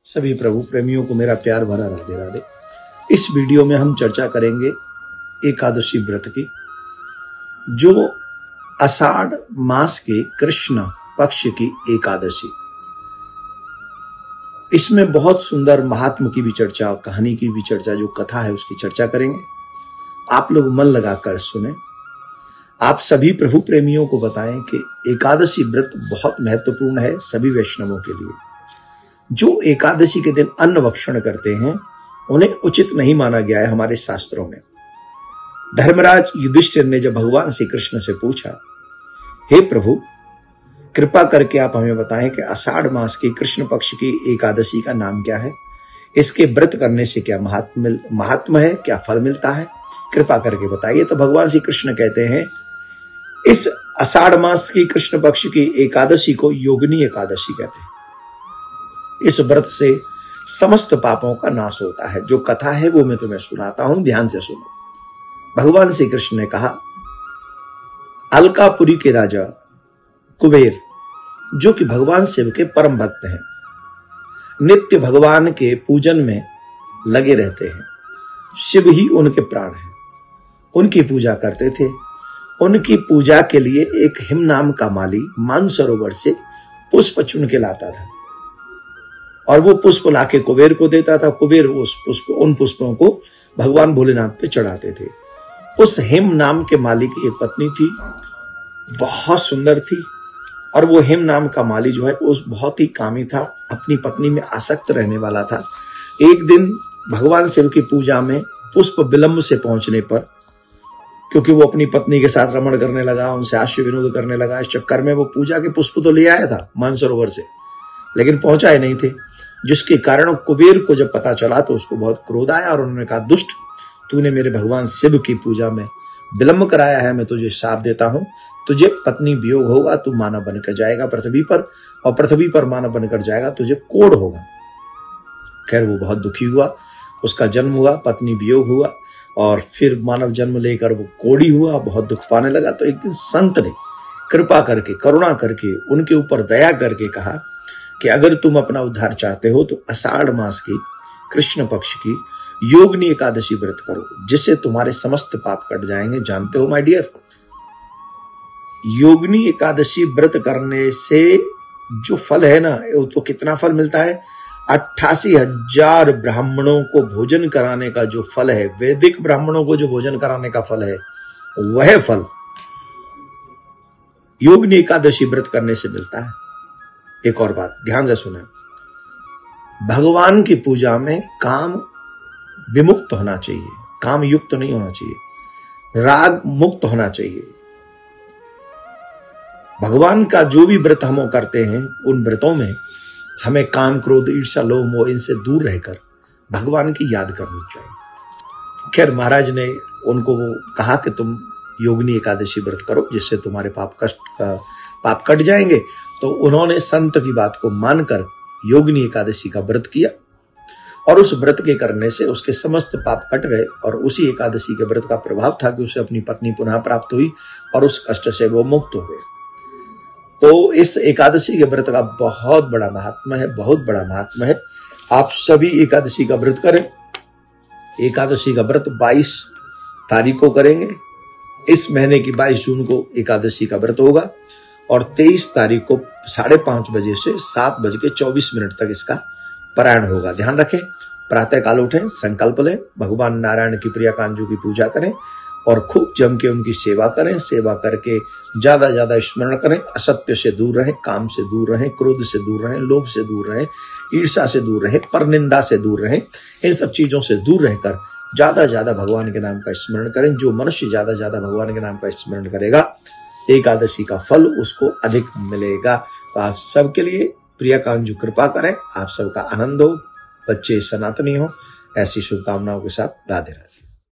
सभी प्रभु प्रेमियों को मेरा प्यार भरा राधे राधे। इस वीडियो में हम चर्चा करेंगे एकादशी व्रत की, जो आषाढ़ मास के कृष्ण पक्ष की एकादशी। इसमें बहुत सुंदर महात्म की भी चर्चा, कहानी की भी चर्चा, जो कथा है उसकी चर्चा करेंगे। आप लोग मन लगाकर सुने। आप सभी प्रभु प्रेमियों को बताएं कि एकादशी व्रत बहुत महत्वपूर्ण है सभी वैष्णवों के लिए। जो एकादशी के दिन अन्न भक्षण करते हैं उन्हें उचित नहीं माना गया है हमारे शास्त्रों में। धर्मराज युधिष्ठिर ने जब भगवान श्री कृष्ण से पूछा, हे प्रभु कृपा करके आप हमें बताएं कि आषाढ़ मास की कृष्ण पक्ष की एकादशी का नाम क्या है, इसके व्रत करने से क्या महात्म है, क्या फल मिलता है, कृपा करके बताइए। तो भगवान श्री कृष्ण कहते हैं, इस आषाढ़ मास की कृष्ण पक्ष की एकादशी को योगिनी एकादशी कहते हैं। इस व्रत से समस्त पापों का नाश होता है। जो कथा है वो मैं तुम्हें सुनाता हूं, ध्यान से सुनो। भगवान श्री कृष्ण ने कहा, अलकापुरी के राजा कुबेर, जो कि भगवान शिव के परम भक्त हैं, नित्य भगवान के पूजन में लगे रहते हैं। शिव ही उनके प्राण हैं, उनकी पूजा करते थे। उनकी पूजा के लिए एक हिम नाम का माली मानसरोवर से पुष्प चुन के लाता था और वो पुष्प लाके कुबेर को देता था। कुबेर उन पुष्पों को भगवान भोलेनाथ पे चढ़ाते थे। उस हिम नाम के माली की एक पत्नी थी, बहुत सुंदर थी, और वो हिम नाम का माली जो है उस बहुत ही कामी था, अपनी पत्नी में आसक्त रहने वाला था। एक दिन भगवान शिव की पूजा में पुष्प विलंब से पहुंचने पर, क्योंकि वो अपनी पत्नी के साथ रमण करने लगा, उनसे हास्य विनोद करने लगा, इस चक्कर में वो पूजा के पुष्प तो ले आया था मानसरोवर से, लेकिन पहुंचाए नहीं थे। जिसके कारण कुबेर को जब पता चला तो उसको बहुत क्रोध आया और उन्होंने कहा, दुष्ट, तूने मेरे भगवान शिव की पूजा में विलंब कराया है, मैं तुझे शाप देता हूं, तुझे पत्नी वियोग होगा, तू मानव बनकर जाएगा पृथ्वी पर, और पृथ्वी पर मानव बनकर जाएगा, तुझे कोढ़ होगा। खैर वो बहुत दुखी हुआ, उसका जन्म हुआ, पत्नी वियोग हुआ, और फिर मानव जन्म लेकर वो कोढ़ी हुआ, बहुत दुख पाने लगा। तो एक दिन संत ने कृपा करके, करुणा करके, उनके ऊपर दया करके कहा कि अगर तुम अपना उद्धार चाहते हो तो आषाढ़ मास की कृष्ण पक्ष की योगिनी एकादशी व्रत करो, जिससे तुम्हारे समस्त पाप कट जाएंगे। जानते हो माय डियर, योगिनी एकादशी व्रत करने से जो फल है ना, तो कितना फल मिलता है, 88,000 ब्राह्मणों को भोजन कराने का जो फल है, वैदिक ब्राह्मणों को जो भोजन कराने का फल है, वह फल योगिनी एकादशी व्रत करने से मिलता है। एक और बात ध्यान से सुने, भगवान की पूजा में काम विमुक्त होना चाहिए, काम युक्त नहीं होना चाहिए, राग मुक्त होना चाहिए। भगवान का जो भी व्रत हम करते हैं, उन व्रतों में हमें काम, क्रोध, ईर्ष्या, लोभ, मोह इनसे दूर रहकर भगवान की याद करनी चाहिए। खैर महाराज ने उनको वो कहा कि तुम योगिनी एकादशी व्रत करो, जिससे तुम्हारे पाप कट जाएंगे। तो उन्होंने संत की बात को मानकर योगिनी एकादशी का व्रत किया, और उस व्रत के करने से उसके समस्त पाप कट गए। और उसी एकादशी के व्रत का प्रभाव था कि उसे अपनी पत्नी पुनः प्राप्त हुई और उस कष्ट से वो मुक्त हो गए। तो इस एकादशी के व्रत का बहुत बड़ा महात्मा है, बहुत बड़ा महात्मा है। आप सभी एकादशी का व्रत करें। एकादशी का व्रत 22 तारीख को करेंगे। इस महीने की 22 जून को एकादशी का व्रत होगा, और 23 तारीख को 5:30 बजे से 7:24 तक इसका पारायण होगा। ध्यान रखें, प्रातः काल उठें, संकल्प लें, भगवान नारायण की प्रिया कांजू की पूजा करें और खूब जम के उनकी सेवा करें। सेवा करके ज्यादा ज्यादा स्मरण करें, असत्य से दूर रहें, काम से दूर रहें, क्रोध से दूर रहें, लोभ से दूर रहें, ईर्ष्या से दूर रहें, परनिंदा से दूर रहें। इन सब चीजों से दूर रहकर ज्यादा ज्यादा भगवान के नाम का स्मरण करें। जो मनुष्य ज्यादा ज्यादा भगवान के नाम का स्मरण करेगा, एकादशी का फल उसको अधिक मिलेगा। तो आप सबके लिए प्रिया कांजू कृपा करें, आप सबका आनंद हो, बच्चे सनातनी हो, ऐसी शुभकामनाओं के साथ राधे राधे।